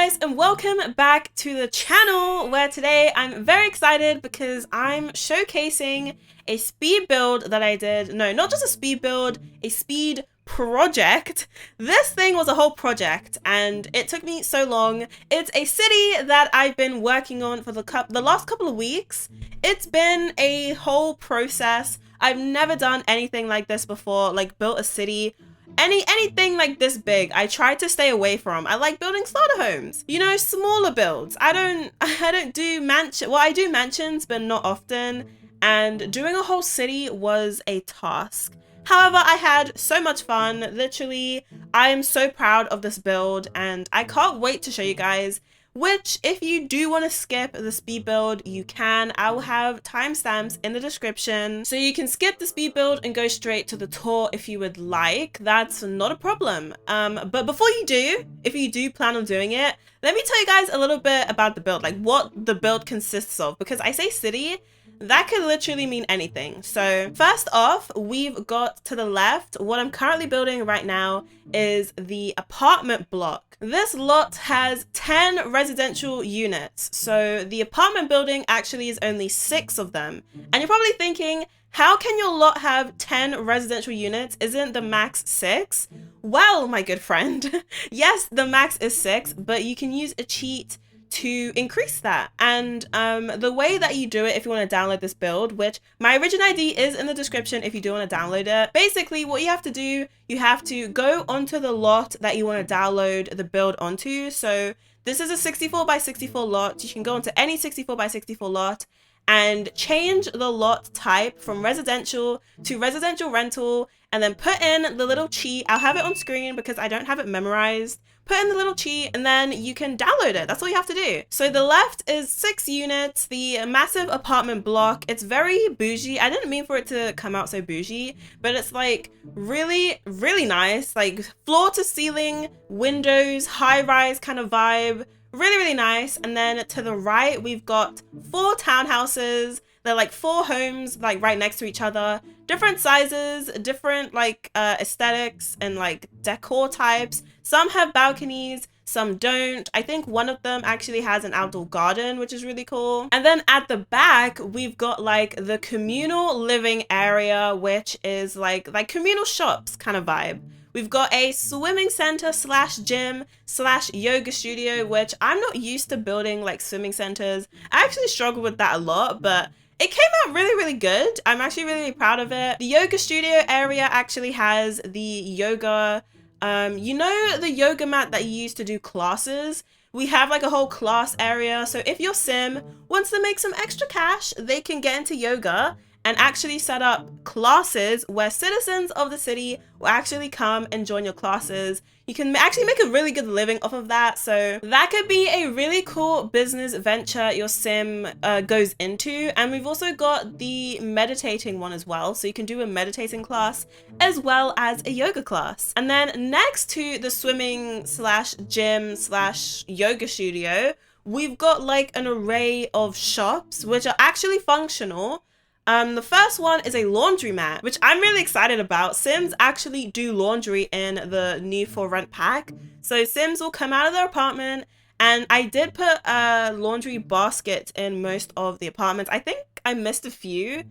guys, and welcome back to the channel, where today I'm very excited because I'm showcasing a speed build that I did. No, not just a speed build, a speed project. This thing was a whole project and it took me so long. It's a city that I've been working on for the last couple of weeks. It's been a whole process. I've never done anything like this before, like built a city. Anything like this big, I try to stay away from. I like building starter homes, you know, smaller builds. I don't do I do mansions, but not often. And doing a whole city was a task. However, I had so much fun. Literally, I am so proud of this build and I can't wait to show you guys. Which, if you do want to skip the speed build, you can. I will have timestamps in the description, so you can skip the speed build and go straight to the tour if you would like. That's not a problem. But before you do, if you do plan on doing it, let me tell you guys a little bit about the build, like what the build consists of, because I say city, that could literally mean anything. So first off, we've got to the left, what I'm currently building right now is the apartment block. This lot has 10 residential units. So the apartment building actually is only 6 of them. And you're probably thinking, how can your lot have 10 residential units? Isn't the max 6? Well, my good friend, yes, the max is 6, but you can use a cheat to increase that. And the way that you do it, if you want to download this build, which my origin ID is in the description if you do want to download it, basically what you have to do, you have to go onto the lot that you want to download the build onto. So this is a 64 by 64 lot. You can go onto any 64 by 64 lot and change the lot type from residential to residential rental, and then put in the little cheat. I'll have it on screen because I don't have it memorized. Put in the little cheat and then you can download it. That's all you have to do. So the left is 6 units, the massive apartment block. It's very bougie. I didn't mean for it to come out so bougie, but it's like really, really nice. Like floor to ceiling, windows, high rise kind of vibe. Really, really nice. And then to the right, we've got 4 townhouses. They're like 4 homes, like right next to each other. Different sizes, different like aesthetics and like decor types. Some have balconies, some don't. I think one of them actually has an outdoor garden, which is really cool. And then at the back, we've got like the communal living area, which is like communal shops kind of vibe. We've got a swimming center slash gym slash yoga studio, which I'm not used to building like swimming centers. I actually struggle with that a lot, but it came out really, really good. I'm actually really, really proud of it. The yoga studio area actually has the yoga, you know, the yoga mat that you use to do classes. We have like a whole class area. So if your sim wants to make some extra cash, they can get into yoga and actually set up classes where citizens of the city will actually come and join your classes. You can actually make a really good living off of that. So that could be a really cool business venture your sim goes into. And we've also got the meditating one as well. So you can do a meditating class as well as a yoga class. And then next to the swimming slash gym slash yoga studio, we've got like an array of shops which are actually functional. The first one is a laundromat, which I'm really excited about. Sims actually do laundry in the new for rent pack. So Sims will come out of their apartment, and I did put a laundry basket in most of the apartments. I think I missed a few.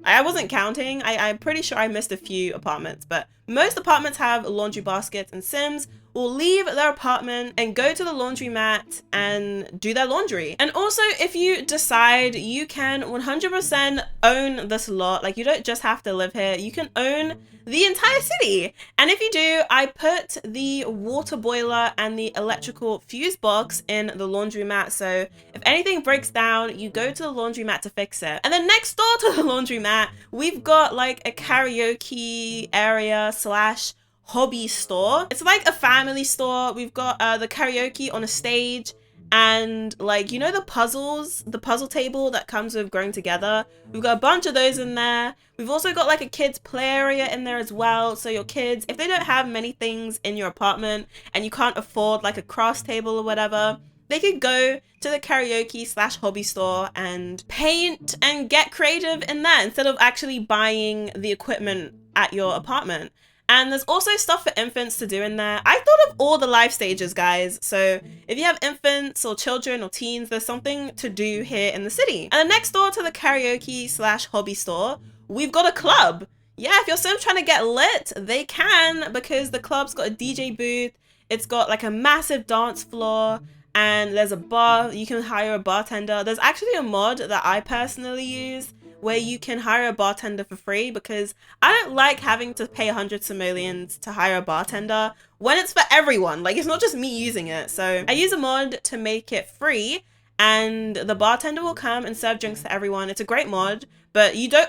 I wasn't counting. I'm pretty sure I missed a few apartments, but most apartments have laundry baskets, and Sims will leave their apartment and go to the laundromat and do their laundry. And also, if you decide, you can 100% own this lot. Like, you don't just have to live here. You can own the entire city. And if you do, I put the water boiler and the electrical fuse box in the laundromat. So if anything breaks down, you go to the laundromat to fix it. And then next door to the laundromat, we've got like a karaoke area slash hobby store. It's like a family store. We've got the karaoke on a stage, and like, you know, the puzzle table that comes with growing together. We've got a bunch of those in there. We've also got like a kids play area in there as well. So your kids, if they don't have many things in your apartment and you can't afford like a crafts table or whatever, they could go to the karaoke slash hobby store and paint and get creative in there instead of actually buying the equipment at your apartment. And there's also stuff for infants to do in there. I thought of all the life stages, guys. So if you have infants or children or teens, there's something to do here in the city. And then next door to the karaoke slash hobby store, we've got a club. Yeah, if your Sim's trying to get lit, they can, because the club's got a DJ booth. It's got like a massive dance floor, and there's a bar. You can hire a bartender. There's actually a mod that I personally use where you can hire a bartender for free, because I don't like having to pay hundreds of millions to hire a bartender when it's for everyone. Like, it's not just me using it. So I use a mod to make it free, and the bartender will come and serve drinks to everyone. It's a great mod, but you don't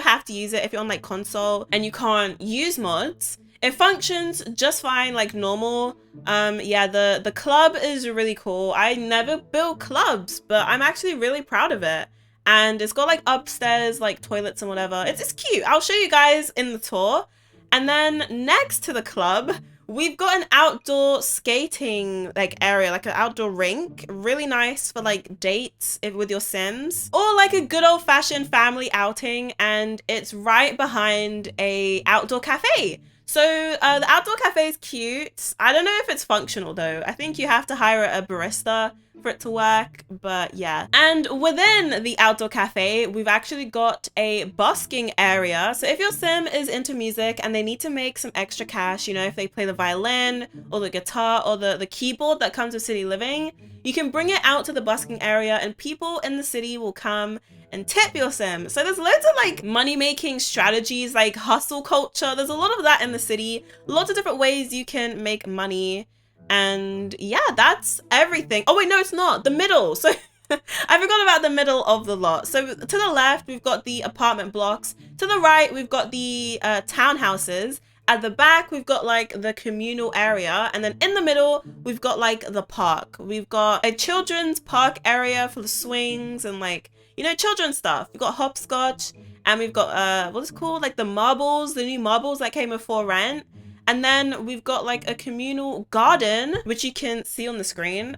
have to use it if you're on like console and you can't use mods. It functions just fine like normal. Yeah, the club is really cool. I never built clubs, but I'm actually really proud of it. And it's got like upstairs like toilets and whatever. It's cute. I'll show you guys in the tour. And then next to the club, we've got an outdoor skating like area, like an outdoor rink. Really nice for like dates with your Sims, or like a good old fashioned family outing. And it's right behind a outdoor cafe. So the outdoor cafe is cute. I don't know if it's functional though. I think you have to hire a barista for it to work, but yeah. And within the outdoor cafe, we've actually got a busking area. So if your Sim is into music and they need to make some extra cash, you know, if they play the violin or the guitar or the keyboard that comes with city living, you can bring it out to the busking area and people in the city will come and tip your Sim. So there's loads of like money making strategies, like hustle culture. There's a lot of that in the city. Lots of different ways you can make money. And yeah, that's everything. Oh wait, no, it's not. The middle. So I forgot about the middle of the lot. So to the left, we've got the apartment blocks. To the right, we've got the townhouses. At the back, we've got like the communal area. And then in the middle, we've got like the park. We've got a children's park area for the swings and like, you know, children's stuff. We've got hopscotch, and we've got what's it called? Like the marbles, the new marbles that came before rent. And then we've got like a communal garden, which you can see on the screen.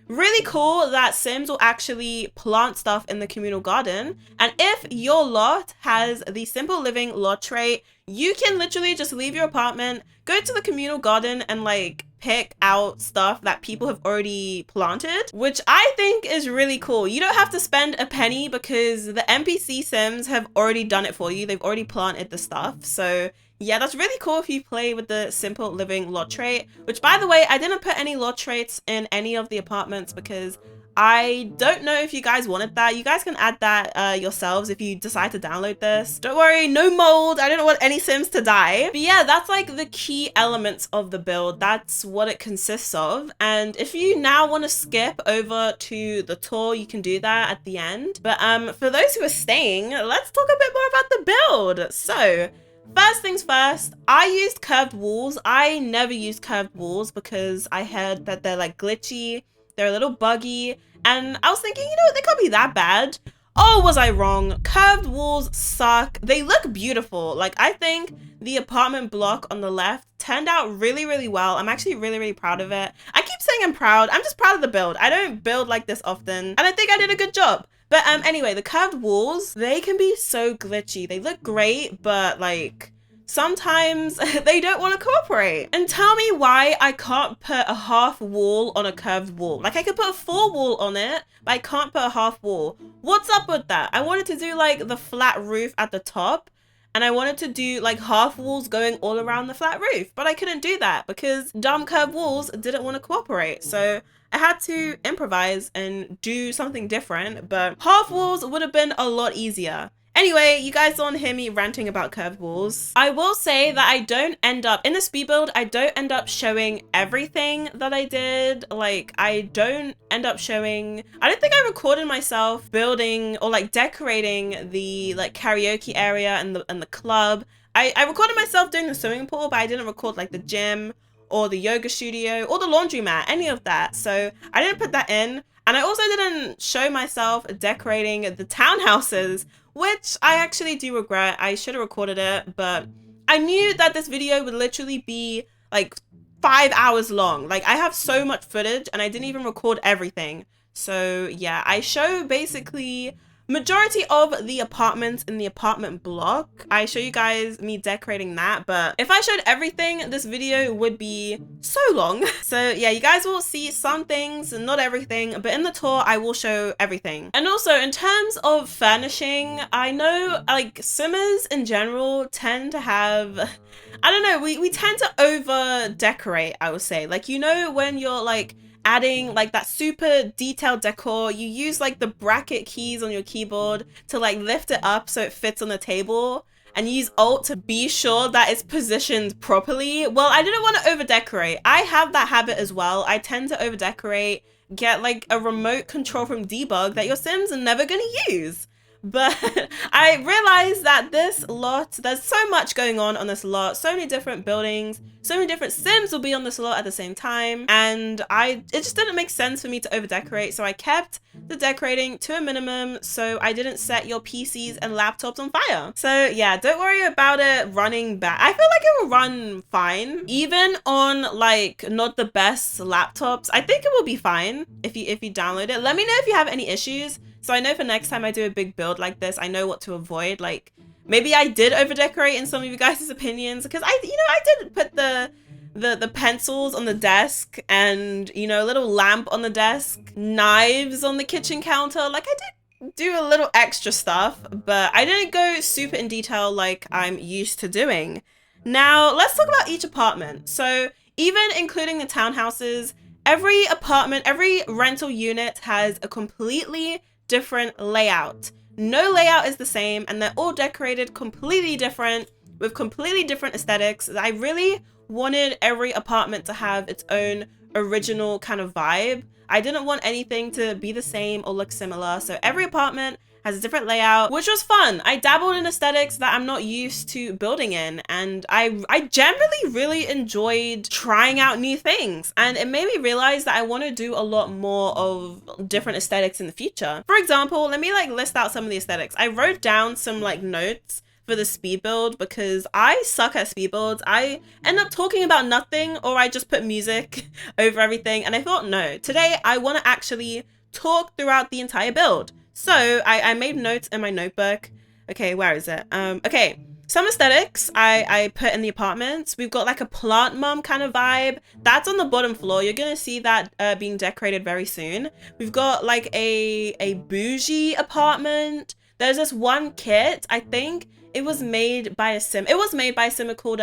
Really cool that Sims will actually plant stuff in the communal garden. And if your lot has the simple living lot trait, you can literally just leave your apartment, go to the communal garden and like pick out stuff that people have already planted, which I think is really cool. You don't have to spend a penny because the NPC Sims have already done it for you. They've already planted the stuff. So yeah, that's really cool if you play with the simple living lot trait, which by the way, I didn't put any lot traits in any of the apartments because I don't know if you guys wanted that. You guys can add that yourselves if you decide to download this. Don't worry, no mold. I don't want any Sims to die. But yeah, that's like the key elements of the build. That's what it consists of. And if you now want to skip over to the tour, you can do that at the end. But for those who are staying, let's talk a bit more about the build. So first things first, I used curved walls. I never used curved walls because I heard that they're like glitchy, they're a little buggy, and I was thinking, you know, they can't be that bad. Oh, was I wrong? Curved walls suck. They look beautiful. Like, I think the apartment block on the left turned out really, really well. I'm actually really, really proud of it. I keep saying I'm proud. I'm just proud of the build. I don't build like this often, and I think I did a good job. But anyway, the curved walls, they can be so glitchy. They look great, but like sometimes they don't want to cooperate. And tell me why I can't put a half wall on a curved wall. Like I could put a full wall on it, but I can't put a half wall. What's up with that? I wanted to do like the flat roof at the top, and I wanted to do like half walls going all around the flat roof, but I couldn't do that because dumb curved walls didn't want to cooperate. So I had to improvise and do something different, but half walls would have been a lot easier. Anyway, you guys don't hear me ranting about curved walls. I will say that I don't end up, in the speed build, I don't end up showing everything that I did. Like, I don't end up showing, I don't think I recorded myself building or like decorating the like karaoke area and the club. I recorded myself doing the swimming pool, but I didn't record like the gym or the yoga studio or the laundromat, any of that. So I didn't put that in. And I also didn't show myself decorating the townhouses, which I actually do regret. I should have recorded it, but I knew that this video would literally be like 5 hours long. Like I have so much footage and I didn't even record everything. So yeah, I show basically majority of the apartments in the apartment block. I show you guys me decorating that, but if I showed everything, this video would be so long. So yeah, you guys will see some things, not everything, but in the tour, I will show everything. And also in terms of furnishing, I know like Simmers in general tend to have, I don't know, we tend to over decorate, I would say. Like, you know, when you're like adding like that super detailed decor, you use like the bracket keys on your keyboard to like lift it up so it fits on the table, and use Alt to be sure that it's positioned properly. Well, I didn't want to over decorate. I have that habit as well. I tend to over decorate, get like a remote control from Debug that your Sims are never gonna use. But I realized that this lot, there's so much going on this lot, so many different buildings, so many different Sims will be on this lot at the same time, and it just didn't make sense for me to over decorate, so I kept the decorating to a minimum so I didn't set your PCs and laptops on fire. So yeah, don't worry about it running bad. I feel like it will run fine, even on like not the best laptops. I think it will be fine if you download it. Let me know if you have any issues, so I know for next time I do a big build like this, I know what to avoid. Like, maybe I did over decorate in some of you guys' opinions, because I did put the pencils on the desk, and you know, a little lamp on the desk, knives on the kitchen counter. Like, I did do a little extra stuff, but I didn't go super in detail like I'm used to doing. Now let's talk about each apartment. So even including the townhouses, every apartment, every rental unit has a completely different layout. No layout is the same, and they're all decorated completely different with completely different aesthetics. I really wanted every apartment to have its own original kind of vibe. I didn't want anything to be the same or look similar, so every apartment has a different layout, which was fun. I dabbled in aesthetics that I'm not used to building in, and I generally really enjoyed trying out new things, and it made me realize that I want to do a lot more of different aesthetics in the future. For example, let me like list out some of the aesthetics. I wrote down some like notes for the speed build because I suck at speed builds. I end up talking about nothing, or I just put music over everything, and I thought, no, today I want to actually talk throughout the entire build. So I made notes in my notebook. Okay, where is it? Okay, some aesthetics I put in the apartments. We've got like a plant mum kind of vibe. That's on the bottom floor. You're gonna see that being decorated very soon. We've got like a bougie apartment. There's this one kit, I think it was made by a sim. It was made by a simmer called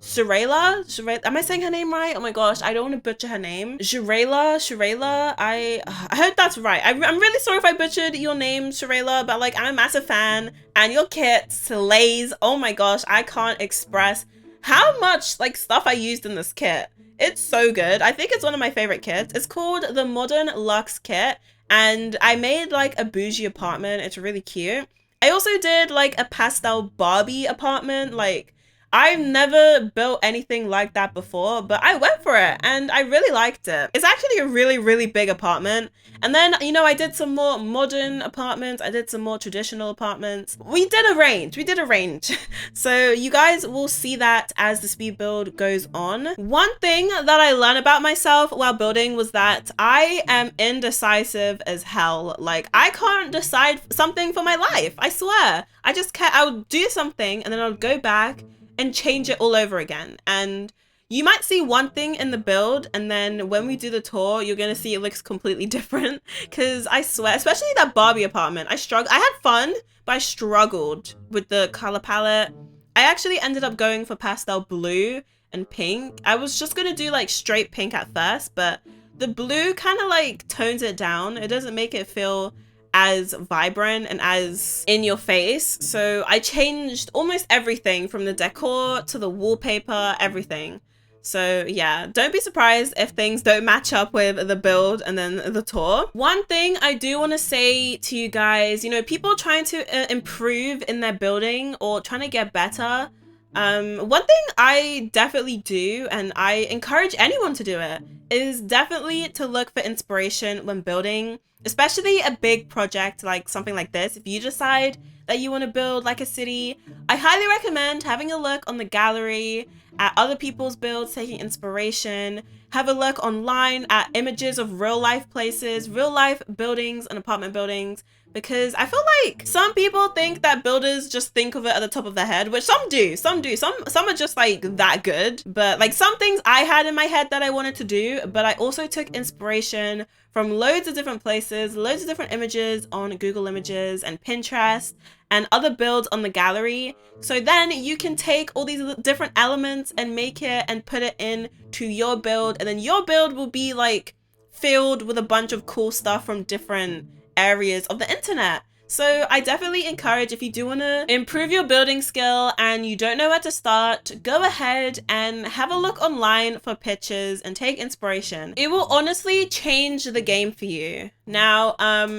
Shirela. Am I saying her name right? Oh my gosh, I don't want to butcher her name. Shirela. I heard that's right. I'm really sorry if I butchered your name, Shirela, but like, I'm a massive fan, and your kit slays. Oh my gosh, I can't express how much like stuff I used in this kit. It's so good. I think it's one of my favorite kits. It's called the Modern Luxe Kit, and I made like a bougie apartment. It's really cute. I also did like a pastel Barbie apartment. Like, I've never built anything like that before, but I went for it and I really liked it. It's actually a really, really big apartment. And then, you know, I did some more modern apartments. I did some more traditional apartments. We did a range. So you guys will see that as the speed build goes on. One thing that I learned about myself while building was that I am indecisive as hell. Like, I can't decide something for my life. I swear. I would do something and then I would go back and change it all over again. And you might see one thing in the build, and then when we do the tour, you're gonna see it looks completely different. Because I swear, especially that Barbie apartment, I had fun, but I struggled with the color palette. I actually ended up going for pastel blue and pink. I was just gonna do like straight pink at first, but the blue kind of like tones it down. It doesn't make it feel as vibrant and as in your face. So I changed almost everything from the decor to the wallpaper, everything. So yeah, don't be surprised if things don't match up with the build and then the tour. One thing I do want to say to you guys, you know, people trying to improve in their building or trying to get better, one thing I definitely do, and I encourage anyone to do it, is definitely to look for inspiration when building, especially a big project like something like this. If you decide that you want to build like a city, I highly recommend having a look on the gallery at other people's builds, taking inspiration. Have a look online at images of real life places, real life buildings and apartment buildings, because I feel like some people think that builders just think of it at the top of their head, which some do. Some are just like that good. But like some things I had in my head that I wanted to do, but I also took inspiration from loads of different places, loads of different images on Google Images and Pinterest and other builds on the gallery. So then you can take all these different elements and make it and put it into your build, and then your build will be like filled with a bunch of cool stuff from different areas of the internet. So I definitely encourage, if you do want to improve your building skill and you don't know where to start, go ahead and have a look online for pictures and take inspiration. It will honestly change the game for you. Now,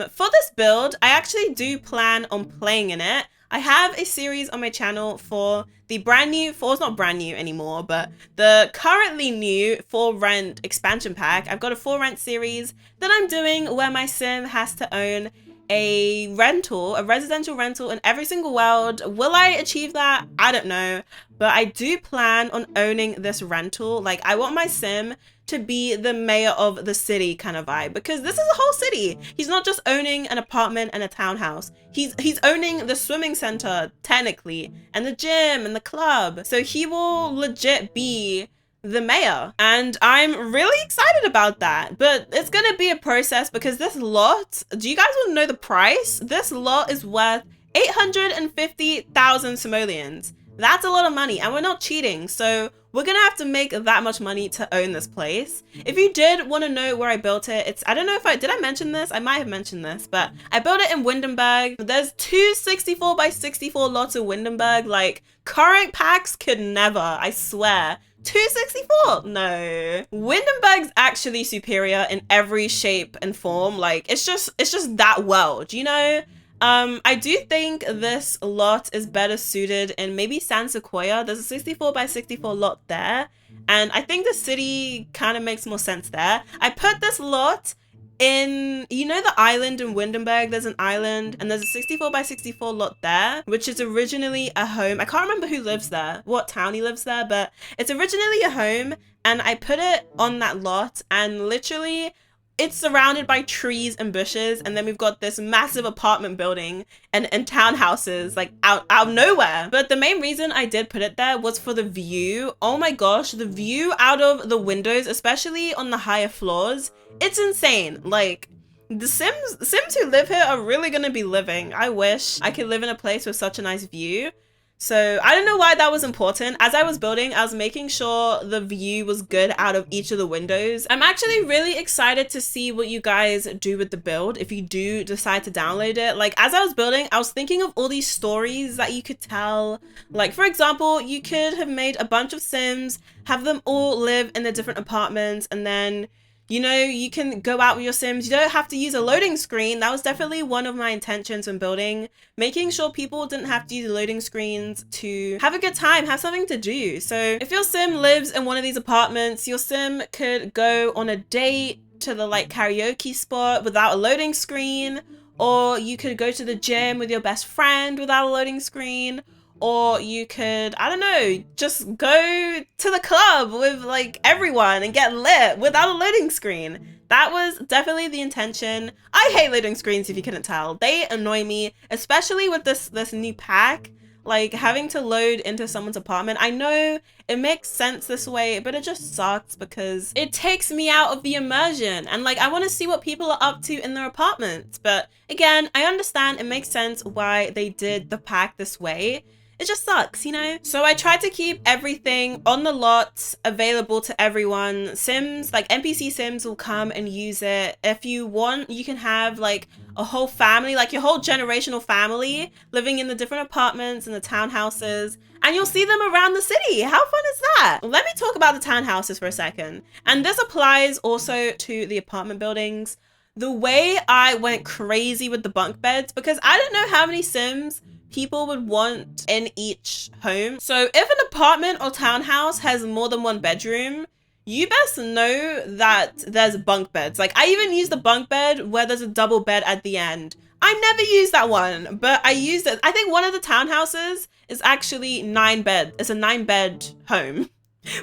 for this build, I actually do plan on playing in it. I have a series on my channel for the brand new, it's not brand new anymore, but the currently new For Rent expansion pack. I've got a For Rent series that I'm doing where my sim has to own a residential rental in every single world. Will I achieve that? I don't know, but I do plan on owning this rental. Like, I want my sim to be the mayor of the city kind of vibe, because this is a whole city. He's not just owning an apartment and a townhouse. He's owning the swimming center technically, and the gym and the club. So he will legit be the mayor, and I'm really excited about that. But it's gonna be a process, because this lot, do you guys want to know the price? This lot is worth 850,000 simoleons. That's a lot of money, and we're not cheating, so we're gonna have to make that much money to own this place. If you did want to know where I built it, I don't know if did I mention this? I might have mentioned this, but I built it in Windenburg. There's two 64 by 64 lots in Windenburg. Like, current packs could never, I swear. 264? No. Windenburg's actually superior in every shape and form. Like, it's just that world, you know? I do think this lot is better suited in maybe San Sequoia. There's a 64 by 64 lot there, and I think the city kind of makes more sense there. I put this lot in, you know, the island in Windenburg. There's an island, and there's a 64 by 64 lot there, which is originally a home. I can't remember who lives there, what town he lives there, but it's originally a home, and I put it on that lot, and literally it's surrounded by trees and bushes, and then we've got this massive apartment building and townhouses like out of nowhere. But the main reason I did put it there was for the view. Oh my gosh, the view out of the windows, especially on the higher floors, it's insane. Like, the Sims who live here are really gonna be living. I wish I could live in a place with such a nice view. So I don't know why that was important. As I was building, I was making sure the view was good out of each of the windows. I'm actually really excited to see what you guys do with the build if you do decide to download it. Like, as I was building, I was thinking of all these stories that you could tell. Like, for example, you could have made a bunch of Sims, have them all live in the different apartments, and then, you know, you can go out with your Sims. You don't have to use a loading screen. That was definitely one of my intentions when building, making sure people didn't have to use loading screens to have a good time, have something to do. So if your Sim lives in one of these apartments, your Sim could go on a date to the like karaoke spot without a loading screen, or you could go to the gym with your best friend without a loading screen, or you could, I don't know, just go to the club with like everyone and get lit without a loading screen. That was definitely the intention. I hate loading screens, if you couldn't tell. They annoy me, especially with this new pack. Like, having to load into someone's apartment. I know it makes sense this way, but it just sucks because it takes me out of the immersion. And like, I want to see what people are up to in their apartments. But again, I understand it makes sense why they did the pack this way. It just sucks, you know? So I tried to keep everything on the lot available to everyone. Sims, like NPC Sims, will come and use it. If you want, you can have like a whole family, like your whole generational family living in the different apartments and the townhouses, and you'll see them around the city. How fun is that? Let me talk about the townhouses for a second. And this applies also to the apartment buildings. The way I went crazy with the bunk beds, because I don't know how many Sims people would want in each home. So if an apartment or townhouse has more than one bedroom, you best know that there's bunk beds. Like, I even use the bunk bed where there's a double bed at the end. I never used that one, but I used it. I think one of the townhouses is actually 9 beds. It's a 9-bed home.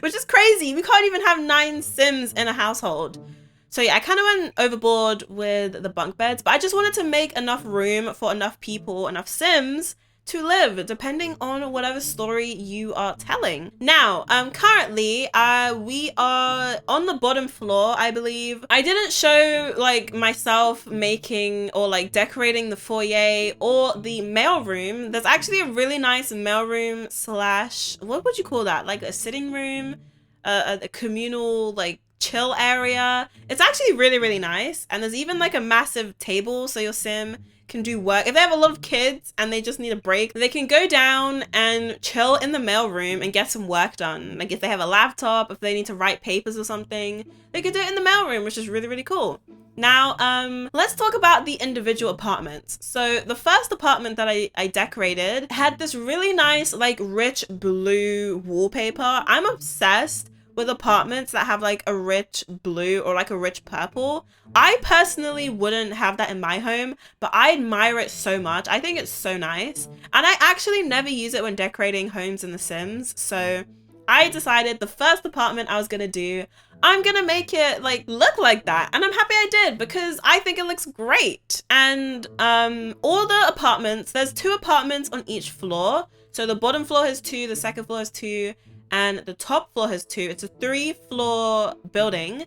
which is crazy. We can't even have 9 Sims in a household. So yeah, I kind of went overboard with the bunk beds, but I just wanted to make enough room for enough people, enough Sims to live, depending on whatever story you are telling. Now, currently, we are on the bottom floor, I believe. I didn't show like myself making or like decorating the foyer or the mailroom. There's actually a really nice mailroom slash, what would you call that? Like a sitting room, a communal like chill area. It's actually really, really nice. And there's even like a massive table so your sim can do work. If they have a lot of kids and they just need a break, they can go down and chill in the mailroom and get some work done. Like if they have a laptop, if they need to write papers or something, they could do it in the mailroom, which is really, really cool. Now, let's talk about the individual apartments. So the first apartment that I decorated had this really nice, like rich blue wallpaper. I'm obsessed with apartments that have like a rich blue or like a rich purple. I personally wouldn't have that in my home, but I admire it so much. I think it's so nice. And I actually never use it when decorating homes in The Sims. So I decided the first apartment I was gonna do, I'm gonna make it like look like that. And I'm happy I did because I think it looks great. And all the apartments, there's 2 apartments on each floor. So the bottom floor has 2, the second floor has 2, and the top floor has 2. It's a 3-floor building.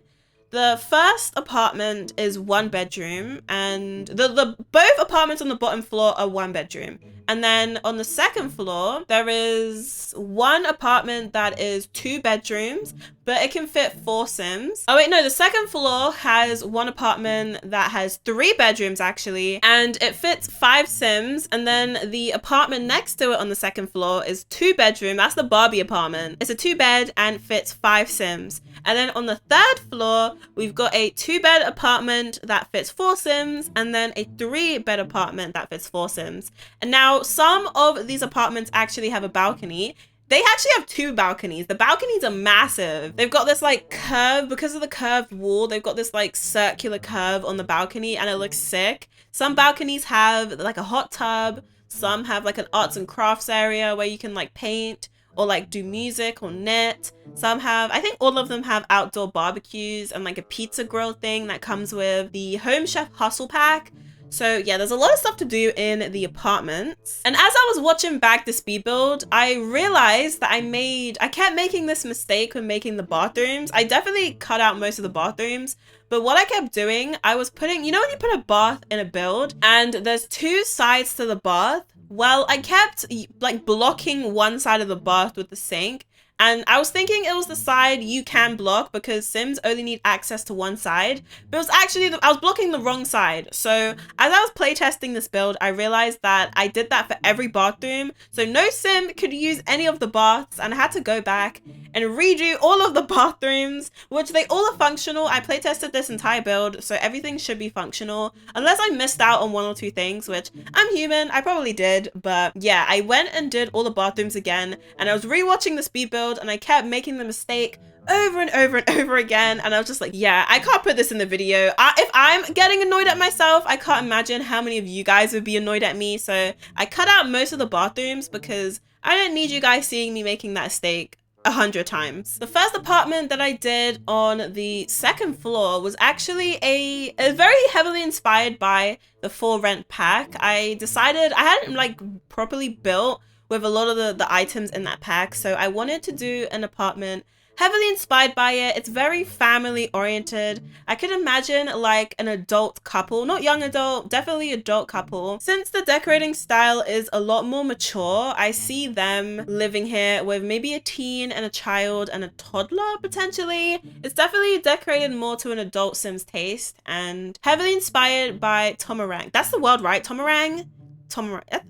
The first apartment is 1 bedroom, and the both apartments on the bottom floor are 1 bedroom. And then on the second floor, there is 1 apartment that is 2 bedrooms, but it can fit 4 Sims. Oh wait, no, the second floor has 1 apartment that has 3 bedrooms actually, and it fits 5 Sims. And then the apartment next to it on the second floor is 2 bedroom. That's the Barbie apartment. It's a 2-bed and fits 5 Sims. And then on the third floor, we've got a 2-bed apartment that fits 4 Sims, and then a 3-bed apartment that fits 4 Sims. And now some of these apartments actually have a balcony. They actually have 2 balconies. The balconies are massive. They've got this like curve, because of the curved wall, they've got this like circular curve on the balcony and it looks sick. Some balconies have like a hot tub. Some have like an arts and crafts area where you can like paint or like do music or knit. Some have, I think all of them have outdoor barbecues and like a pizza grill thing that comes with the Home Chef Hustle Pack. So yeah, there's a lot of stuff to do in the apartments. And as I was watching back the speed build, I realized that I kept making this mistake when making the bathrooms. I definitely cut out most of the bathrooms, but what I kept doing, I was putting, you know when you put a bath in a build and there's 2 sides to the bath? Well, I kept like blocking one side of the bath with the sink. And I was thinking it was the side you can block because Sims only need access to one side. But it was actually, I was blocking the wrong side. So as I was playtesting this build, I realized that I did that for every bathroom. So no Sim could use any of the baths, and I had to go back and redo all of the bathrooms, which they all are functional. I playtested this entire build, so everything should be functional. Unless I missed out on 1 or 2 things, which I'm human, I probably did. But yeah, I went and did all the bathrooms again, and I was rewatching the speed build, and I kept making the mistake over and over and over again, and I was just like, yeah, I can't put this in the video. If I'm getting annoyed at myself, I can't imagine how many of you guys would be annoyed at me. So I cut out most of the bathrooms because I don't need you guys seeing me making that mistake 100 times. The first apartment that I did on the second floor was actually a very heavily inspired by the For Rent pack. I decided I hadn't like properly built with a lot of the items in that pack, so I wanted to do an apartment heavily inspired by it. It's very family oriented. I could imagine like an adult couple, not young adult, definitely adult couple. Since the decorating style is a lot more mature, I see them living here with maybe a teen and a child and a toddler potentially. It's definitely decorated more to an adult Sims taste and heavily inspired by Tomarang. That's the word, right? Tomarang?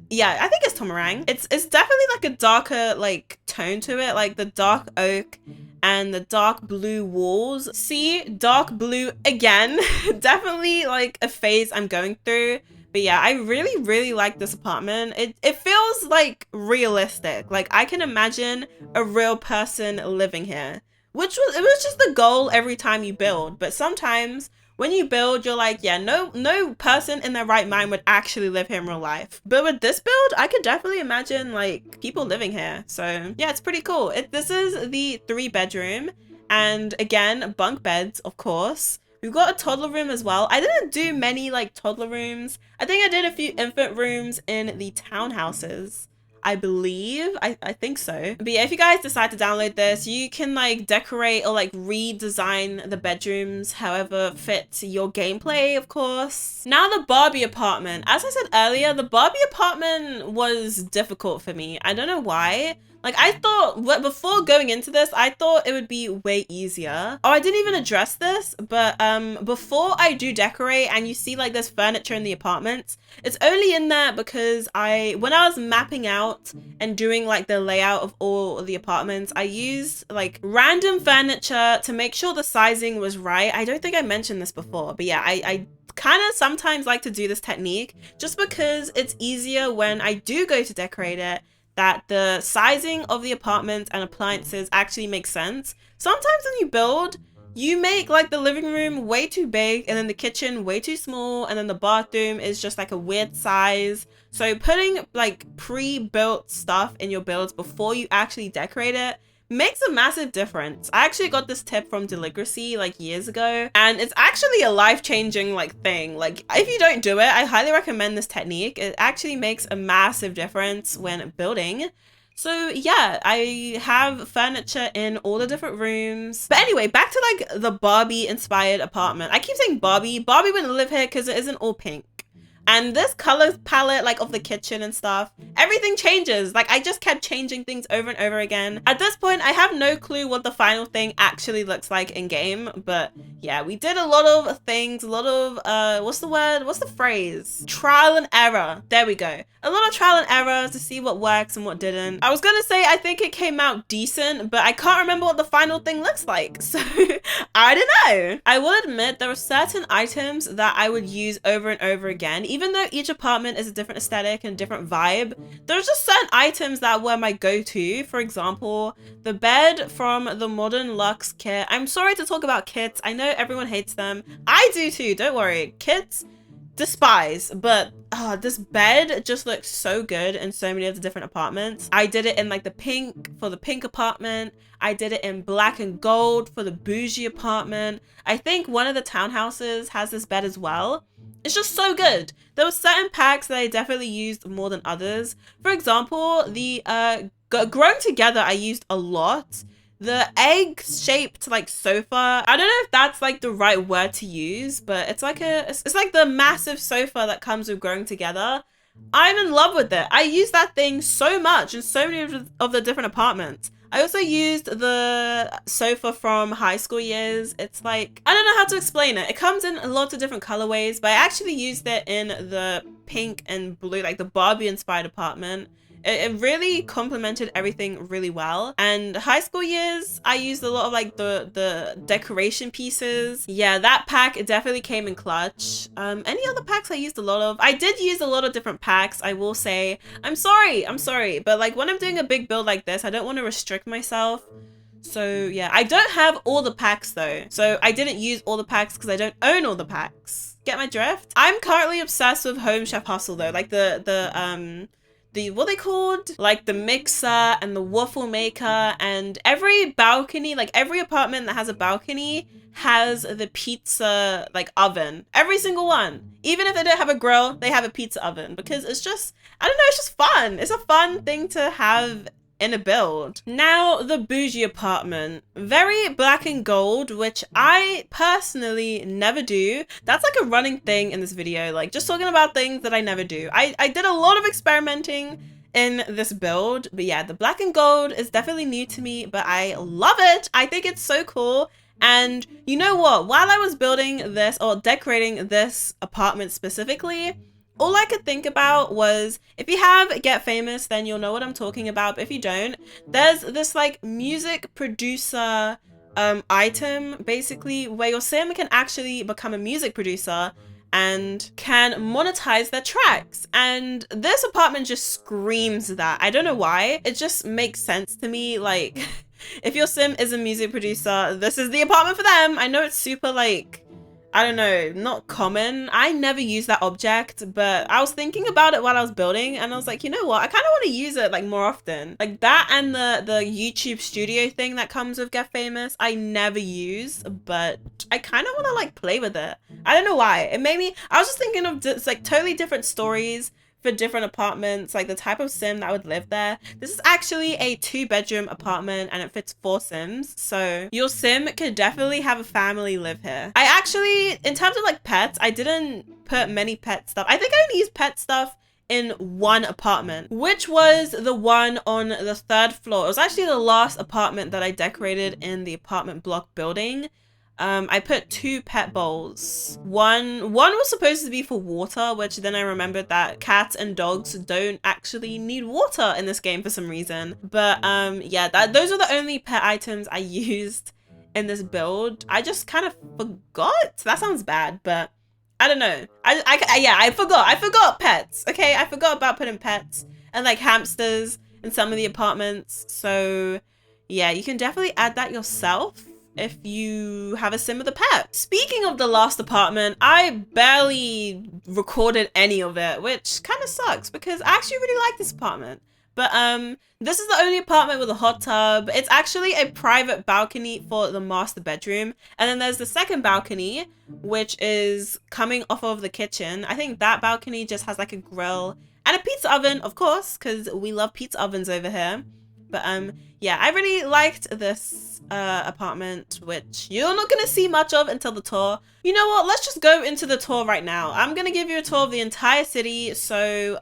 Yeah, I think it's Tomarang. It's definitely like a darker like tone to it, like the dark oak and the dark blue walls. See, dark blue again. Definitely like a phase I'm going through. But yeah, I really like this apartment. It feels like realistic. Like I can imagine a real person living here, which was just the goal every time you build. But sometimes when you build, you're like, yeah, no person in their right mind would actually live here in real life. But with this build, I could definitely imagine like people living here. So yeah, it's pretty cool. This is the 3-bedroom, and again, bunk beds, of course. We've got a toddler room as well. I didn't do many like toddler rooms. I think I did a few infant rooms in the townhouses, I believe. I think so. But yeah, if you guys decide to download this, you can like decorate or like redesign the bedrooms however fits your gameplay, of course. Now the Barbie apartment. As I said earlier, the Barbie apartment was difficult for me. I don't know why. Like, I thought, before going into this, I thought it would be way easier. Oh, I didn't even address this, but before I do decorate and you see like there's furniture in the apartments, it's only in there because when I was mapping out and doing like the layout of all of the apartments, I used like random furniture to make sure the sizing was right. I don't think I mentioned this before, but yeah, I kind of sometimes like to do this technique just because it's easier when I do go to decorate it, that the sizing of the apartments and appliances actually makes sense. Sometimes when you build, you make like the living room way too big and then the kitchen way too small and then the bathroom is just like a weird size. So putting like pre-built stuff in your builds before you actually decorate it makes a massive difference. I actually got this tip from lxdice like years ago, and it's actually a life-changing like thing. Like if you don't do it, I highly recommend this technique. It actually makes a massive difference when building. So yeah, I have furniture in all the different rooms. But anyway, back to like the Barbie inspired apartment. I keep saying Barbie. Barbie wouldn't live here because it isn't all pink. And this color palette, like of the kitchen and stuff, everything changes. Like I just kept changing things over and over again. At this point, I have no clue what the final thing actually looks like in game. But yeah, we did a lot of things, a lot of, what's the word? What's the phrase? Trial and error. There we go. A lot of trial and error to see what works and what didn't. I was gonna say, I think it came out decent, but I can't remember what the final thing looks like. So I don't know. I will admit there are certain items that I would use over and over again. Even though each apartment is a different aesthetic and different vibe, there's just certain items that were my go-to. For example, the bed from the Modern Luxe kit. I'm sorry to talk about kits. I know everyone hates them. I do too, don't worry. Kits, despise, but this bed just looks so good in so many of the different apartments. I did it in like the pink for the pink apartment. I did it in black and gold for the bougie apartment. I think one of the townhouses has this bed as well. It's just so good. There were certain packs that I definitely used more than others. For example, the Growing Together I used a lot. The egg-shaped like sofa, I don't know if that's like the right word to use, but it's like it's like the massive sofa that comes with Growing Together. I'm in love with it. I use that thing so much in so many of the different apartments. I also used the sofa from High School Years. It's like, I don't know how to explain it. It comes in lots of different colorways, but I actually used it in the pink and blue, like the Barbie inspired apartment. It really complemented everything really well. And High School Years, I used a lot of like the decoration pieces. Yeah, that pack, it definitely came in clutch. Any other packs I used a lot of? I did use a lot of different packs, I will say. I'm sorry. But like when I'm doing a big build like this, I don't want to restrict myself. So yeah, I don't have all the packs though. So I didn't use all the packs because I don't own all the packs. Get my drift? I'm currently obsessed with Home Chef Hustle though. Like the what are they called? Like the mixer and the waffle maker, and every balcony, like every apartment that has a balcony has the pizza like oven. Every single one. Even if they don't have a grill, they have a pizza oven because it's just, I don't know, it's just fun. It's a fun thing to have in a build. Now the bougie apartment, very black and gold, which I personally never do. That's like a running thing in this video, like just talking about things that I never do. I did a lot of experimenting in this build, but yeah, the black and gold is definitely new to me, but I love it. I think it's so cool. And you know what, while I was building this or decorating this apartment specifically, all I could think about was, if you have Get Famous, then you'll know what I'm talking about. But if you don't, there's this like music producer item, basically, where your sim can actually become a music producer and can monetize their tracks. And this apartment just screams that. I don't know why. It just makes sense to me. Like, if your sim is a music producer, this is the apartment for them. I know it's super like, I don't know, not common. I never use that object, but I was thinking about it while I was building and I was like, you know what? I kind of want to use it like more often. Like that and the YouTube studio thing that comes with Get Famous, I never use, but I kind of want to like play with it. I don't know why. It made me, I was just thinking of just like totally different stories for different apartments, like the type of sim that would live there. This is actually a 2-bedroom apartment and it fits 4 sims, so your sim could definitely have a family live here. I actually, in terms of like pets, I didn't put many pet stuff. I think I only used pet stuff in one apartment, which was the one on the 3rd floor. It was actually the last apartment that I decorated in the apartment block building. I put 2 pet bowls. One was supposed to be for water, which then I remembered that cats and dogs don't actually need water in this game for some reason. But yeah, those are the only pet items I used in this build. I just kind of forgot. That sounds bad, but I don't know. I forgot pets. Okay, I forgot about putting pets and like hamsters in some of the apartments. So yeah, you can definitely add that yourself if you have a sim with a pet. Speaking of the last apartment, I barely recorded any of it, which kind of sucks because I actually really like this apartment. But this is the only apartment with a hot tub. It's actually a private balcony for the master bedroom. And then there's the second balcony, which is coming off of the kitchen. I think that balcony just has like a grill and a pizza oven, of course, because we love pizza ovens over here. But yeah, I really liked this apartment, which you're not gonna see much of until the tour. You know what, let's just go into the tour right now. I'm gonna give you a tour of the entire city, so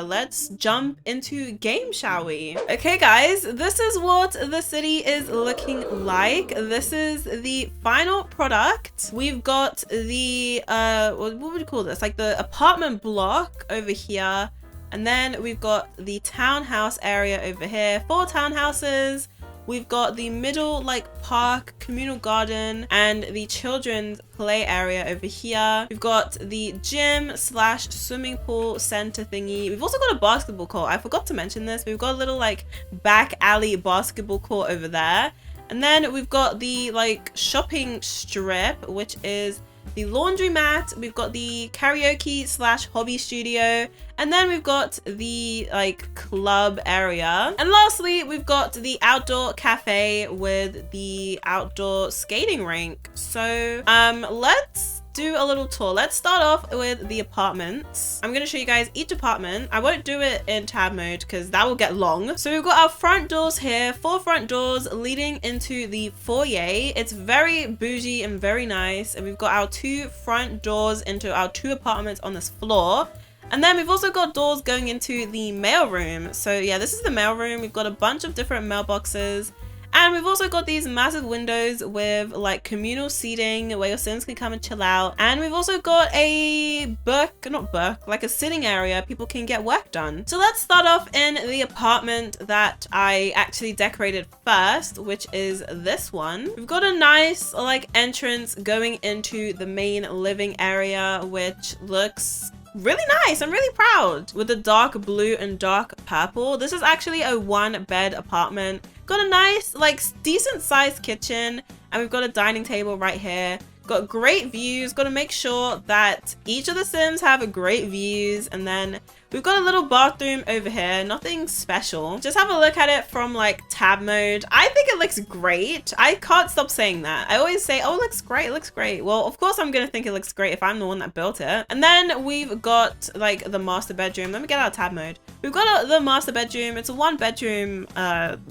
let's jump into game, shall we? Okay guys, this is what the city is looking like. This is the final product. We've got the what would we call this, like the apartment block over here. And then we've got the townhouse area over here, 4 townhouses. We've got the middle like park, communal garden, and the children's play area over here. We've got the gym / swimming pool center thingy. We've also got a basketball court. I forgot to mention this. We've got a little like back alley basketball court over there. And then we've got the like shopping strip, which is the laundromat. We've got the karaoke / hobby studio, and then we've got the like club area, and lastly we've got the outdoor cafe with the outdoor skating rink. So let's do a little tour. Let's start off with the apartments. I'm gonna show you guys each apartment. I won't do it in tab mode because that will get long. So we've got our front doors here, 4 front doors leading into the foyer. It's very bougie and very nice. And we've got our 2 front doors into our 2 apartments on this floor. And then we've also got doors going into the mail room. So yeah, this is the mail room. We've got a bunch of different mailboxes. And we've also got these massive windows with like communal seating where your sims can come and chill out. And we've also got a like a sitting area people can get work done. So let's start off in the apartment that I actually decorated first, which is this one. We've got a nice like entrance going into the main living area, which looks really nice. I'm really proud with the dark blue and dark purple. This is actually a 1-bed apartment. Got a nice, like, decent sized kitchen, and we've got a dining table right here. Got great views. Got to make sure that each of the sims have great views. And then we've got a little bathroom over here. Nothing special. Just have a look at it from like tab mode. I think it looks great. I can't stop saying that. I always say, oh, it looks great. It looks great. Well, of course I'm going to think it looks great if I'm the one that built it. And then we've got like the master bedroom. Let me get out of tab mode. We've got the master bedroom. It's a 1-bedroom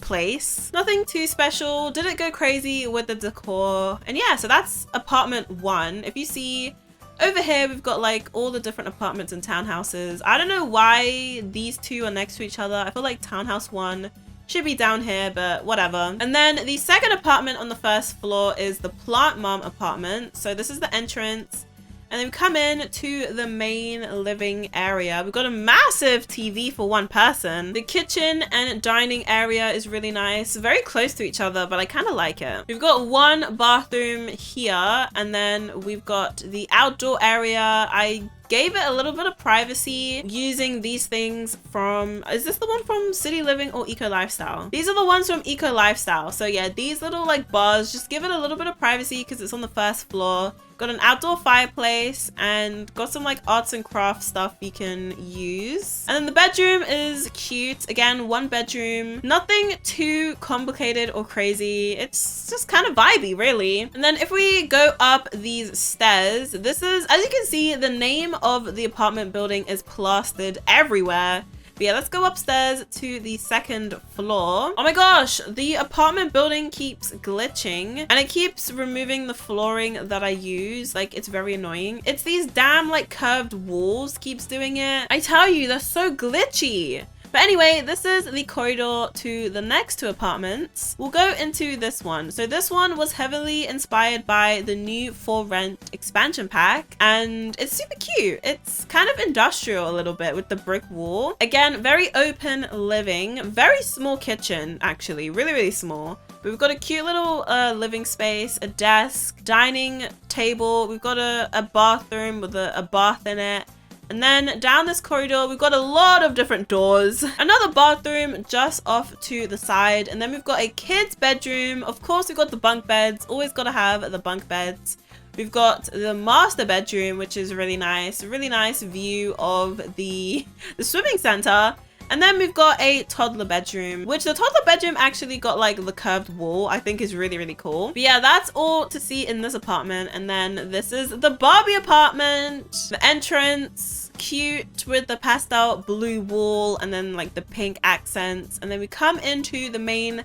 place. Nothing too special. Didn't go crazy with the decor. And yeah, so that's apartment 1. If you see over here, we've got like all the different apartments and townhouses. I don't know why these 2 are next to each other. I feel like townhouse 1 should be down here, but whatever. And then the second apartment on the 1st floor is the plant mom apartment. So this is the entrance. And then we come in to the main living area. We've got a massive TV for 1 person. The kitchen and dining area is really nice. Very close to each other, but I kind of like it. We've got 1 bathroom here. And then we've got the outdoor area. I gave it a little bit of privacy using these things from, is this the one from City Living or Eco Lifestyle? These are the ones from Eco Lifestyle. So yeah, these little like bars, just give it a little bit of privacy because it's on the 1st floor. Got an outdoor fireplace and got some like arts and crafts stuff you can use. And then the bedroom is cute. Again, one bedroom, nothing too complicated or crazy. It's just kind of vibey, really. And then if we go up these stairs, this is, as you can see, the name of the apartment building is plastered everywhere. But yeah, let's go upstairs to the second floor. Oh my gosh, the apartment building keeps glitching and it keeps removing the flooring that I use. Like, it's very annoying. It's these damn like curved walls keeps doing it. I tell you, they're so glitchy. But anyway, this is the corridor to the next two apartments. We'll go into this one. So this one was heavily inspired by the new For Rent expansion pack, and it's super cute. It's kind of industrial a little bit with the brick wall. Again, very open living, very small kitchen, actually, really, really small. But we've got a cute little living space, a desk, dining table. We've got a bathroom with a bath in it. And then down this corridor, we've got a lot of different doors. Another bathroom just off to the side. And then we've got a kid's bedroom. Of course, we've got the bunk beds. Always got to have the bunk beds. We've got the master bedroom, which is really nice. Really nice view of the swimming center. And then we've got a toddler bedroom, which the toddler bedroom actually got like the curved wall. I think is really, really cool. But yeah, that's all to see in this apartment. And then this is the Barbie apartment. The entrance, cute with the pastel blue wall and then like the pink accents. And then we come into the main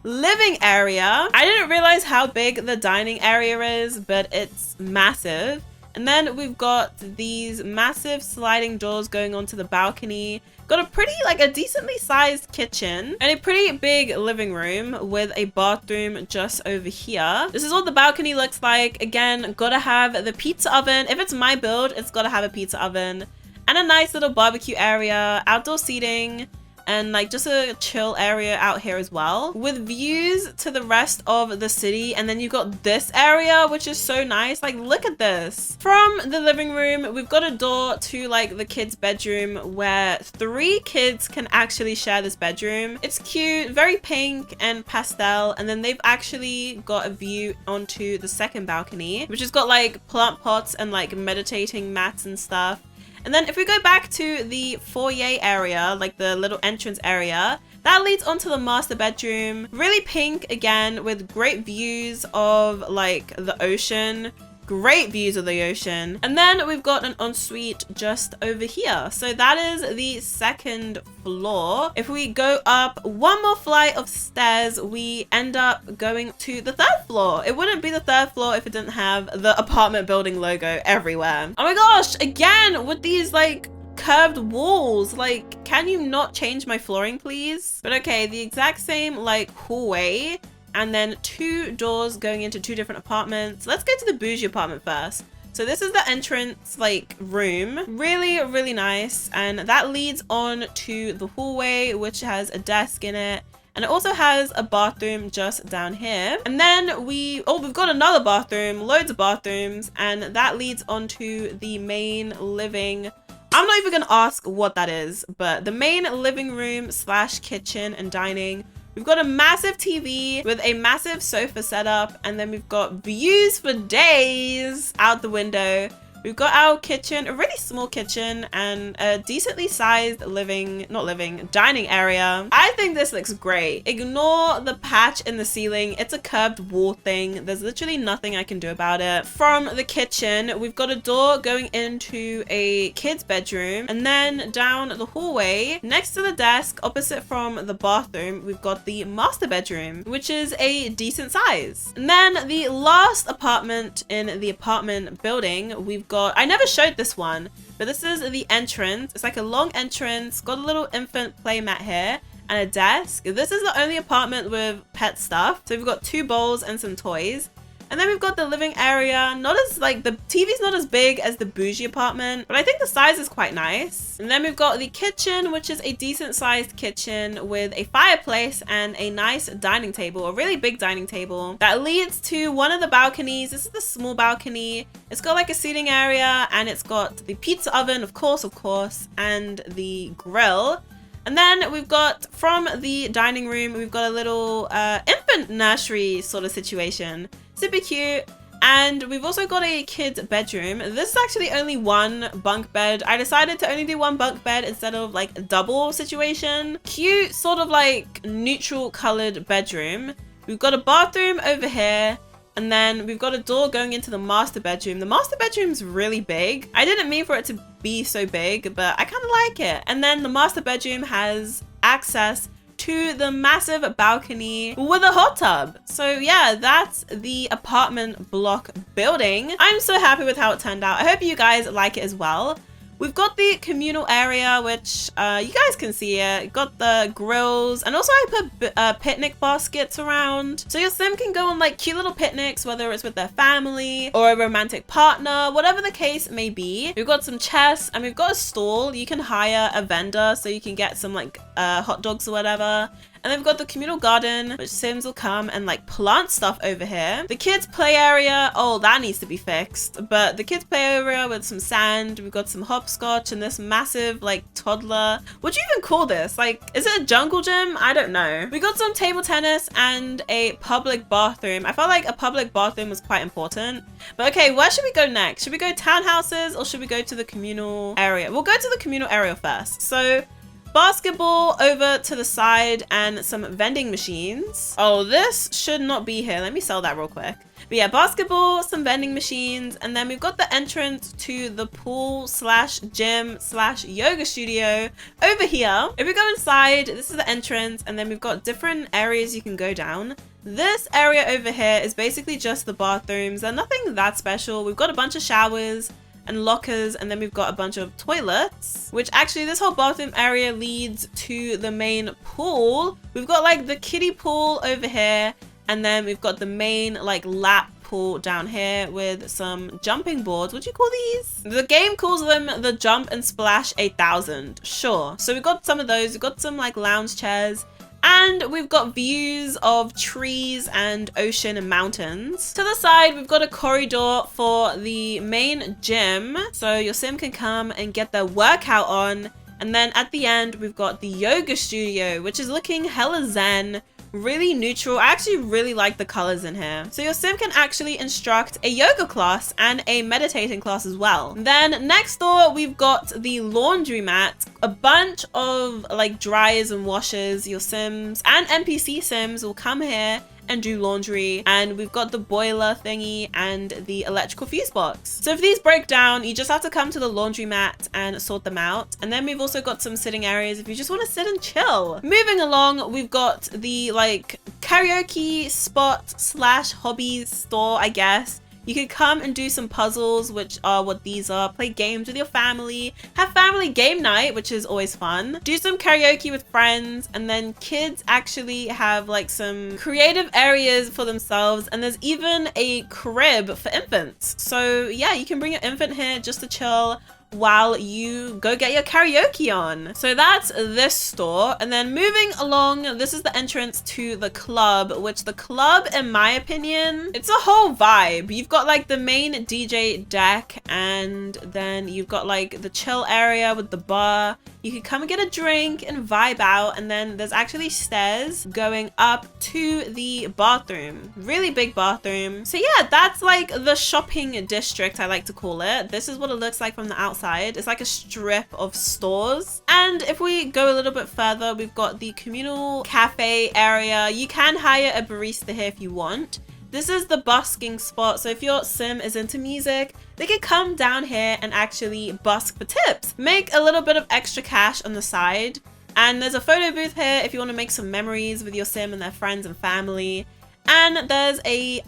living area. I didn't realize how big the dining area is, but it's massive. And then we've got these massive sliding doors going onto the balcony. Got a pretty, like a decently sized kitchen and a pretty big living room with a bathroom just over here. This is what the balcony looks like. Again, gotta have the pizza oven. If it's my build, it's gotta have a pizza oven and a nice little barbecue area, outdoor seating, and like just a chill area out here as well with views to the rest of the city. And then you've got this area, which is so nice. Like, look at this. From the living room, we've got a door to like the kids' bedroom where 3 kids can actually share this bedroom. It's cute, very pink and pastel. And then they've actually got a view onto the second balcony, which has got like plant pots and like meditating mats and stuff. And then if we go back to the foyer area, like the little entrance area, that leads onto the master bedroom. Really pink again with great views of like the ocean. Great views of the ocean. And then we've got an ensuite just over here. So that is the second floor. If we go up one more flight of stairs, we end up going to the third floor. It wouldn't be the third floor if it didn't have the apartment building logo everywhere. Oh my gosh, again with these like curved walls. Like, can you not change my flooring, please? But okay, the exact same like hallway. And then 2 doors going into 2 different apartments. Let's go to the bougie apartment first. So this is the entrance like room. Really, really nice. And that leads on to the hallway, which has a desk in it. And it also has a bathroom just down here. And then we've got another bathroom, loads of bathrooms. And that leads onto the main living. I'm not even gonna ask what that is, but the main living room / kitchen and dining. We've got a massive TV with a massive sofa setup, and then we've got views for days out the window. We've got our kitchen, a really small kitchen, and a decently sized dining area. I think this looks great. Ignore the patch in the ceiling. It's a curved wall thing. There's literally nothing I can do about it. From the kitchen, we've got a door going into a kid's bedroom, and then down the hallway, next to the desk, opposite from the bathroom, we've got the master bedroom, which is a decent size. And then the last apartment in the apartment building, we've got, I never showed this one, but this is the entrance. It's like a long entrance, got a little infant play mat here and a desk. This is the only apartment with pet stuff. So we've got 2 bowls and some toys. And then we've got the living area, not as like, the TV's not as big as the bougie apartment, but I think the size is quite nice. And then we've got the kitchen, which is a decent sized kitchen with a fireplace and a nice dining table, a really big dining table that leads to one of the balconies. This is the small balcony. It's got like a seating area and it's got the pizza oven, of course, and the grill. And then we've got, from the dining room, we've got a little infant nursery sort of situation. Super cute. And we've also got a kid's bedroom. This is actually only one bunk bed. I decided to only do one bunk bed instead of like a double situation. Cute, sort of like neutral colored bedroom. We've got a bathroom over here. And then we've got a door going into the master bedroom. The master bedroom's really big. I didn't mean for it to be so big, but I kind of like it. And then the master bedroom has access to the massive balcony with a hot tub. So yeah, that's the apartment block building. I'm so happy with how it turned out. I hope you guys like it as well. We've got the communal area, which you guys can see it. Got the grills, and also I put picnic baskets around. So your sim can go on like cute little picnics, whether it's with their family or a romantic partner, whatever the case may be. We've got some chests, and we've got a stall. You can hire a vendor so you can get some like hot dogs or whatever. And then we've got the communal garden, which Sims will come and like plant stuff over here. The kids play area, oh, that needs to be fixed. But the kids play area with some sand. We've got some hopscotch and this massive like toddler. What do you even call this? Like, is it a jungle gym? I don't know. We got some table tennis and a public bathroom. I felt like a public bathroom was quite important. But okay, where should we go next? Should we go townhouses or should we go to the communal area? We'll go to the communal area first. So basketball over to the side and some vending machines. Oh, this should not be here. Let me sell that real quick. But yeah, basketball, some vending machines, and then we've got the entrance to the pool slash gym slash yoga studio over here. If we go inside, this is the entrance, and then we've got different areas you can go down. This area over here is basically just the bathrooms. They're nothing that special. We've got a bunch of showers and lockers, and then we've got a bunch of toilets, which actually this whole bathroom area leads to the main pool. We've got like the kiddie pool over here, and then we've got the main like lap pool down here with some jumping boards. What do you call these? The game calls them the Jump and Splash 8000. Sure. So we've got some of those. We've got some like lounge chairs. And we've got views of trees and ocean and mountains. To the side, we've got a corridor for the main gym. So your sim can come and get their workout on. And then at the end, we've got the yoga studio, which is looking hella zen. Really neutral. I actually really like the colors in here. So your sim can actually instruct a yoga class and a meditating class as well. Then next door, we've got the laundromat, a bunch of like dryers and washers. Your sims and NPC sims will come here and do laundry, and we've got the boiler thingy and the electrical fuse box. So if these break down, you just have to come to the laundromat and sort them out. And then we've also got some sitting areas if you just want to sit and chill. Moving along, we've got the like karaoke spot slash hobbies store, I guess. You can come and do some puzzles, which are what these are. Play games with your family. Have family game night, which is always fun. Do some karaoke with friends. And then kids actually have like some creative areas for themselves. And there's even a crib for infants. So yeah, you can bring your infant here just to chill while you go get your karaoke on. So that's this store. And then moving along, this is the entrance to the club, which the club, in my opinion, it's a whole vibe. You've got like the main DJ deck, and then you've got like the chill area with the bar. You can come and get a drink and vibe out, and then there's actually stairs going up to the bathroom. Really big bathroom. So yeah, that's like the shopping district, I like to call it. This is what it looks like from the outside. It's like a strip of stores. And if we go a little bit further, we've got the communal cafe area. You can hire a barista here if you want. This is the busking spot. So if your sim is into music, they can come down here and actually busk for tips. Make a little bit of extra cash on the side. And there's a photo booth here if you want to make some memories with your sim and their friends and family. And there's the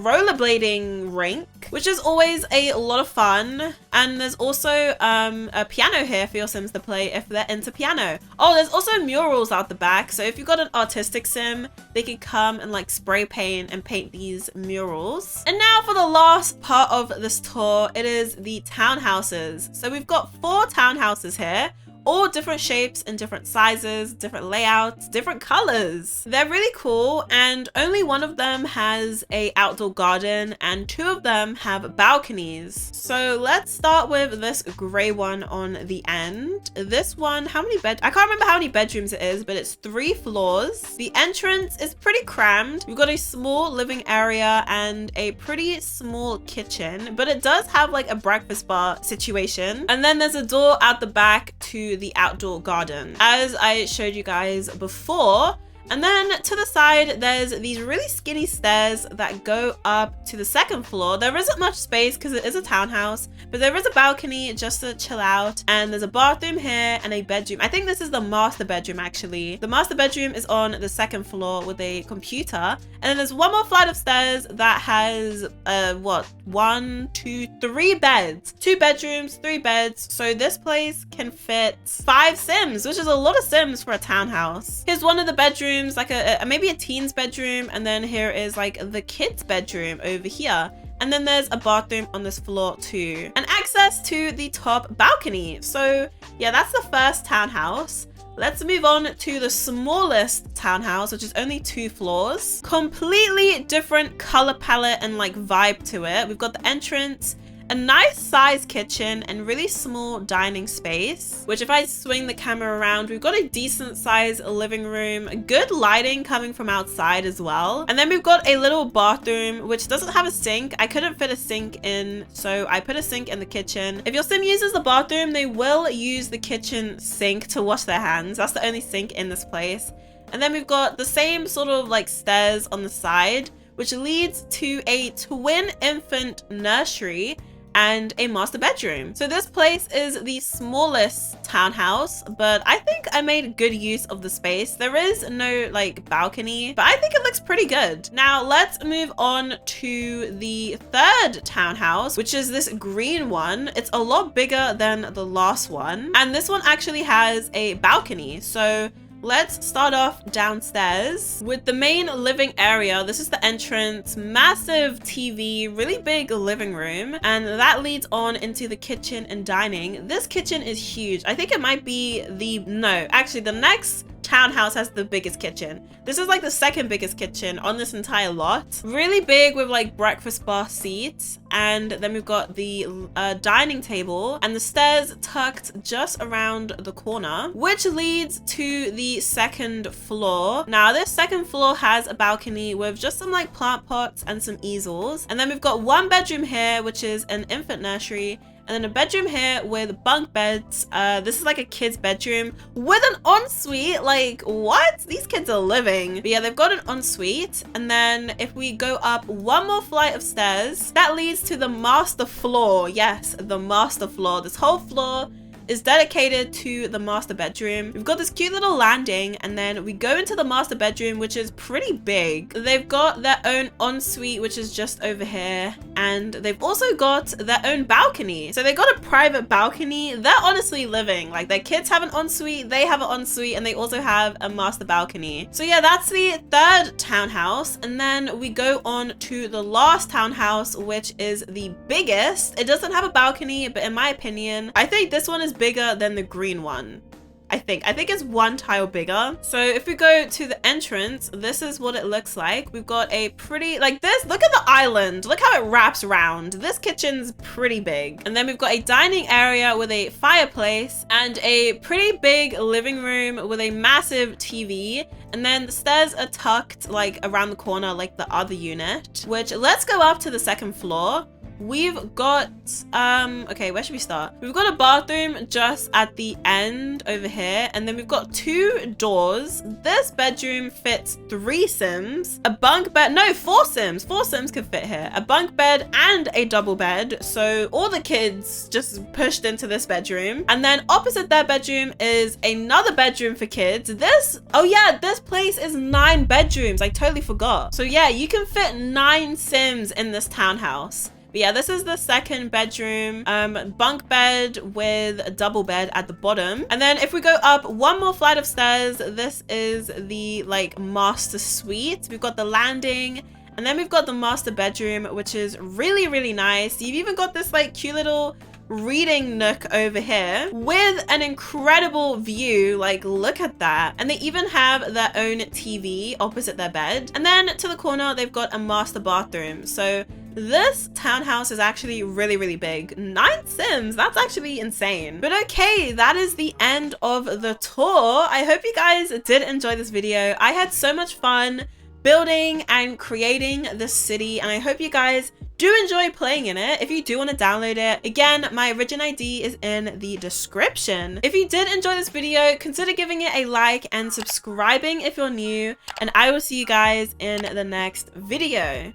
rollerblading rink, which is always a lot of fun. And there's also a piano here for your sims to play if they're into piano. Oh, there's also murals out the back. So if you've got an artistic sim, they can come and like spray paint and paint these murals. And now for the last part of this tour, it is the townhouses. So we've got 4 townhouses here. all different shapes and different sizes, different layouts, different colors. They're really cool, and only one of them has a outdoor garden and 2 of them have balconies. So let's start with this gray one on the end. This one, how many I can't remember how many bedrooms it is, but it's 3 floors. The entrance is pretty crammed. We've got a small living area and a pretty small kitchen, but it does have like a breakfast bar situation. And then there's a door out the back to the outdoor garden, as I showed you guys before. And then to the side, there's these really skinny stairs that go up to the 2nd floor. There isn't much space because it is a townhouse, but there is a balcony just to chill out. And there's a bathroom here and a bedroom. I think this is the master bedroom, actually. The master bedroom is on the 2nd floor with a computer. And then there's one more flight of stairs that has, 1, 2, 3 beds. 2 bedrooms, 3 beds. So this place can fit 5 Sims, which is a lot of Sims for a townhouse. Here's one of the bedrooms, like maybe a teen's bedroom, and then here is like the kids' bedroom over here. And then there's a bathroom on this floor too, and access to the top balcony. So yeah, that's the first townhouse. Let's move on to the smallest townhouse, which is only 2 floors. Completely different color palette and like vibe to it. We've got the entrance, a nice sized kitchen, and really small dining space, which if I swing the camera around, we've got a decent sized living room, good lighting coming from outside as well. And then we've got a little bathroom, which doesn't have a sink. I couldn't fit a sink in, so I put a sink in the kitchen. If your sim uses the bathroom, they will use the kitchen sink to wash their hands. That's the only sink in this place. And then we've got the same sort of like stairs on the side, which leads to a twin infant nursery and a master bedroom. So this place is the smallest townhouse, but I think I made good use of the space. There is no like balcony, but I think it looks pretty good. Now let's move on to the 3rd townhouse, which is this green one. It's a lot bigger than the last one, and this one actually has a balcony. So let's start off downstairs with the main living area. This is the entrance, massive TV, really big living room, and that leads on into the kitchen and dining. This kitchen is huge. I think it might be actually the next townhouse has the biggest kitchen. This is like the 2nd biggest kitchen on this entire lot. Really big with like breakfast bar seats. And then we've got the dining table and the stairs tucked just around the corner, which leads to the 2nd floor. Now this 2nd floor has a balcony with just some like plant pots and some easels. And then we've got 1 bedroom here, which is an infant nursery. And then a bedroom here with bunk beds. This is like a kid's bedroom with an ensuite. Like, what? These kids are living. But yeah, they've got an ensuite. And then if we go up 1 more flight of stairs, that leads to the master floor. Yes, the master floor. This whole floor is dedicated to the master bedroom. We've got this cute little landing, and then we go into the master bedroom, which is pretty big. They've got their own ensuite, which is just over here, and they've also got their own balcony. So they got a private balcony. They're honestly living. Like, their kids have an ensuite, they have an ensuite, and they also have a master balcony. So yeah, that's the 3rd townhouse. And then we go on to the last townhouse, which is the biggest. It doesn't have a balcony, but in my opinion, I think this one is bigger than the green one. I think it's 1 tile bigger. So if we go to the entrance, this is what it looks like. We've got a pretty, like this, look at the island. Look how it wraps around. This kitchen's pretty big. And then we've got a dining area with a fireplace and a pretty big living room with a massive TV. And then the stairs are tucked like around the corner like the other unit, which let's go up to the 2nd floor. We've got, okay, where should we start? We've got a bathroom just at the end over here. And then we've got 2 doors. This bedroom fits 3 Sims, a bunk bed, no, 4 Sims. 4 Sims could fit here. A bunk bed and a double bed. So all the kids just pushed into this bedroom. And then opposite their bedroom is another bedroom for kids. This place is 9 bedrooms. I totally forgot. So yeah, you can fit 9 Sims in this townhouse. But yeah, this is the 2nd bedroom, bunk bed with a double bed at the bottom. And then if we go up 1 more flight of stairs, this is the like master suite. We've got the landing, and then we've got the master bedroom, which is really, really nice. You've even got this like cute little reading nook over here with an incredible view. Like, look at that. And they even have their own TV opposite their bed. And then to the corner, they've got a master bathroom. So this townhouse is actually really, really big. 9 Sims, that's actually insane. But okay, that is the end of the tour. I hope you guys did enjoy this video. I had so much fun building and creating this city, and I hope you guys do enjoy playing in it. If you do want to download it, again, my origin ID is in the description. If you did enjoy this video, consider giving it a like and subscribing if you're new, and I will see you guys in the next video.